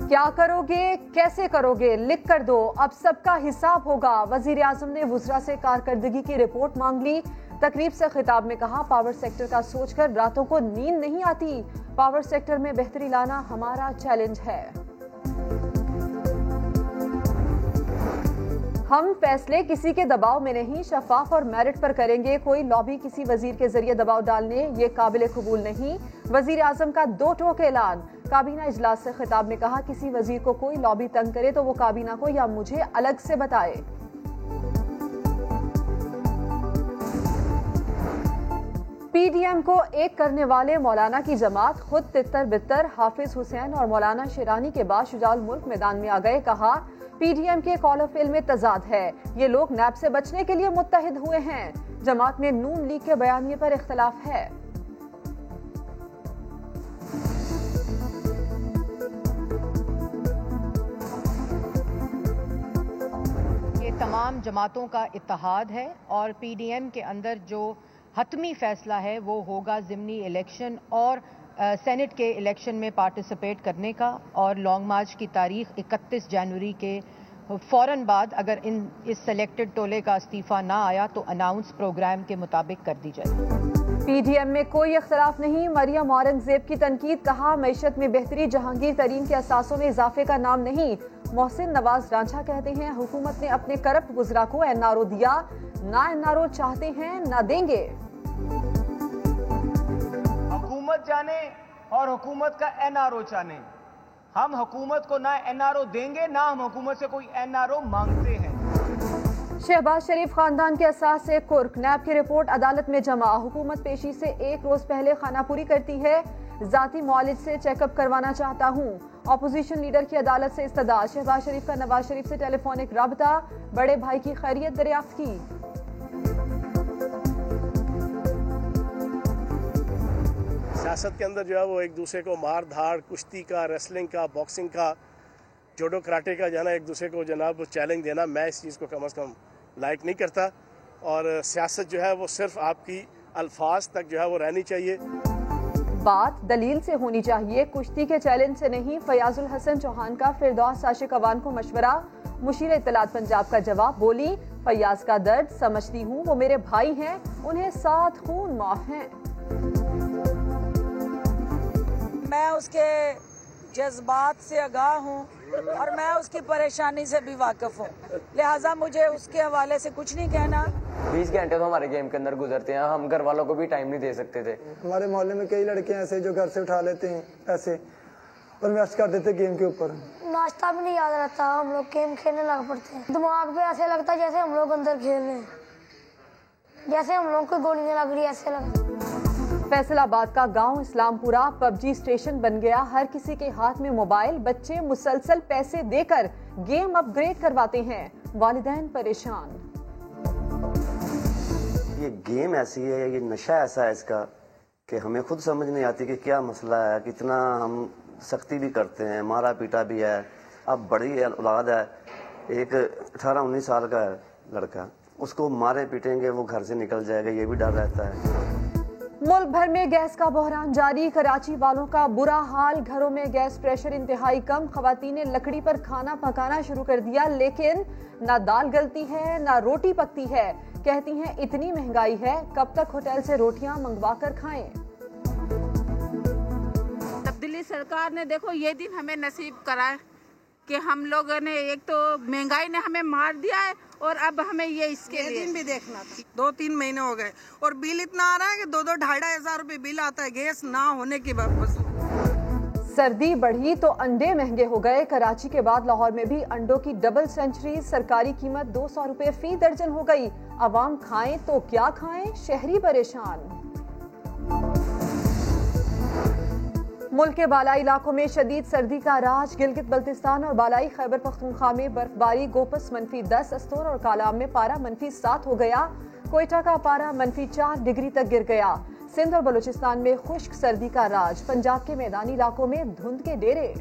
क्या करोगे, कैसे करोगे, लिख कर दो, अब सबका हिसाब होगा। वजीर आजम ने वुज़रा से कारकर्दगी की रिपोर्ट मांग ली। तकरीब से खिताब में कहा, पावर सेक्टर का सोचकर रातों को नींद नहीं आती। पावर सेक्टर में बेहतरी लाना हमारा चैलेंज है। हम फैसले किसी के दबाव में नहीं, शफाफ और मेरिट पर करेंगे। कोई लॉबी किसी वजीर के जरिए दबाव डालने, ये काबिल कबूल नहीं। वजीर आजम का दो टोक ऐलान। काबीना इजलास से खिताब में कहा, किसी वजीर को कोई लॉबी तंग करे तो वो काबीना को या मुझे अलग से बताए। पीडीएम को एक करने वाले मौलाना की जमात खुद तितर बितर हाफिज हुसैन और मौलाना शेरानी के बाद शुजाउल मुल्क मैदान में आ गए। कहा, पीडीएम के कॉल ऑफ फिल में तजाद है। ये लोग नैब से बचने के लिए मुत्तहिद हुए हैं। जमात में नून लीग के बयानिए पर इख्तलाफ है। ये तमाम जमातों का इत्तेहाद है और पीडीएम के अंदर जो हतमी फैसला है वो होगा ज़िमनी इलेक्शन और सेनेट के इलेक्शन में पार्टिसिपेट करने का। और लॉन्ग मार्च की तारीख 31 जनवरी के फौरन बाद अगर इस सेलेक्टेड टोले का इस्तीफा ना आया तो अनाउंस प्रोग्राम के मुताबिक कर दी जाएगी। पीडीएम में कोई इख्तलाफ नहीं। मरियम औरंगजेब की तनकीद। कहा, मैशत में बेहतरी जहांगीर तरीन के असासों में इजाफे का नाम नहीं। मोहसिन नवाज रांझा कहते हैं, हुकूमत ने अपने करप्ट गुजरा को एनआरओ दिया, ना एनआरओ चाहते हैं ना देंगे। हुकूमत जाने और हुकूमत का एनआरओ जाने। हम हुकूमत को ना एनआरओ देंगे ना हम हुकूमत से कोई एनआरओ मांगते हैं। शहबाज शरीफ खानदान के असास से कुर्क। नैब की रिपोर्ट अदालत में जमा। हुकूमत पेशी से एक रोज पहले खानापुरी करती है। जाती मौलिद से चेकअप करवाना चाहता हूँ। ऑपोजिशन लीडर की अदालत से इस्तदा। शहबाज शरीफ का नवाज शरीफ से टेलीफोनिक राबता। बड़े भाई की खैरियत दरियाफ्त की। सियासत के अंदर जो है वो एक दूसरे को मार धाड़, कुश्ती का, रेसलिंग का, बॉक्सिंग का, जूडो कराटे का जो है ना एक दूसरे को जनाब चैलेंज देना, मैं इस चीज़ को कम से कम लाइक नहीं करता। और सियासत जो है वो सिर्फ आपकी अल्फाज तक जो है वो रहनी चाहिए। बात दलील से होनी चाहिए, कुश्ती के चैलेंज से नहीं। फयाजुल हसन चौहान का फिरदौस आशिक अवान को मशवरा। मुशीर इत्तलात पंजाब का जवाब। बोली, फयाज का दर्द समझती हूँ, वो मेरे भाई हैं, उन्हें 7 खून माफ हैं। मैं उसके जज्बात से आगाह हूँ और मैं उसकी परेशानी से भी वाकिफ हूँ, लिहाजा मुझे उसके हवाले से कुछ नहीं कहना। 20 घंटे तो हमारे गेम के अंदर गुजरते हैं, हम घर वालों को भी टाइम नहीं दे सकते थे। हमारे मोहल्ले में कई लड़के ऐसे जो घर से उठा लेते हैं पैसे और इन्वेस्ट कर देते गेम के ऊपर। नाश्ता भी नहीं याद रहता, हम लोग गेम खेलने लग पड़ते हैं। दिमाग पे ऐसे लगता है जैसे हम लोग अंदर खेल रहे हैं, जैसे हम लोग को गोलियां लग रही है, ऐसे लगता है। फैसलाबाद का गांव इस्लामपुरा पबजी स्टेशन बन गया। हर किसी के हाथ में मोबाइल। बच्चे मुसलसल पैसे देकर गेम अपग्रेड करवाते हैं। वालिदैन परेशान। ये गेम ऐसी है, ये नशा ऐसा है इसका कि हमें खुद समझ नहीं आती कि क्या मसला है। कितना हम सख्ती भी करते हैं, मारा पीटा भी है। अब बड़ी औलाद है, एक 18-19 साल का है लड़का, उसको मारे पीटेंगे वो घर से निकल जाएगा, ये भी डर रहता है। मुल्क भर में गैस का बहरान जारी। कराची वालों का बुरा हाल। घरों में गैस प्रेशर इंतहाई कम। खवातीन ने लकड़ी पर खाना पकाना शुरू कर दिया, लेकिन ना दाल गलती है ना रोटी पकती है। कहती हैं इतनी महंगाई है, कब तक होटल से रोटियां मंगवा कर खाएं। तब्दीली सरकार ने देखो ये दिन हमें नसीब करा है कि हम लोगों ने, एक तो महंगाई ने हमें मार दिया है और अब हमें ये इसके लिए दिन भी देखना था। 2-3 महीने हो गए और बिल इतना आ रहा है कि 2-2-2.5 हजार रुपए बिल आता है गैस ना होने की वजह। सर्दी बढ़ी तो अंडे महंगे हो गए। कराची के बाद लाहौर में भी अंडों की डबल सेंचुरी। सरकारी कीमत 200 रुपए फी दर्जन हो गई। अवाम खाएं तो क्या खाएं, शहरी परेशान। मुल्क के बालाई इलाकों में शदीद सर्दी का राज। गिलगित बल्तिस्तान और बालाई खैबर पख्तूनख्वा में बर्फबारी। गोपस -10, अस्तोर और कालाम में पारा -7 हो गया। कोयटा का पारा -4 डिग्री तक गिर गया। सिंध और बलूचिस्तान में खुश्क सर्दी का राज। पंजाब के मैदानी इलाकों में धुंध के डेरे।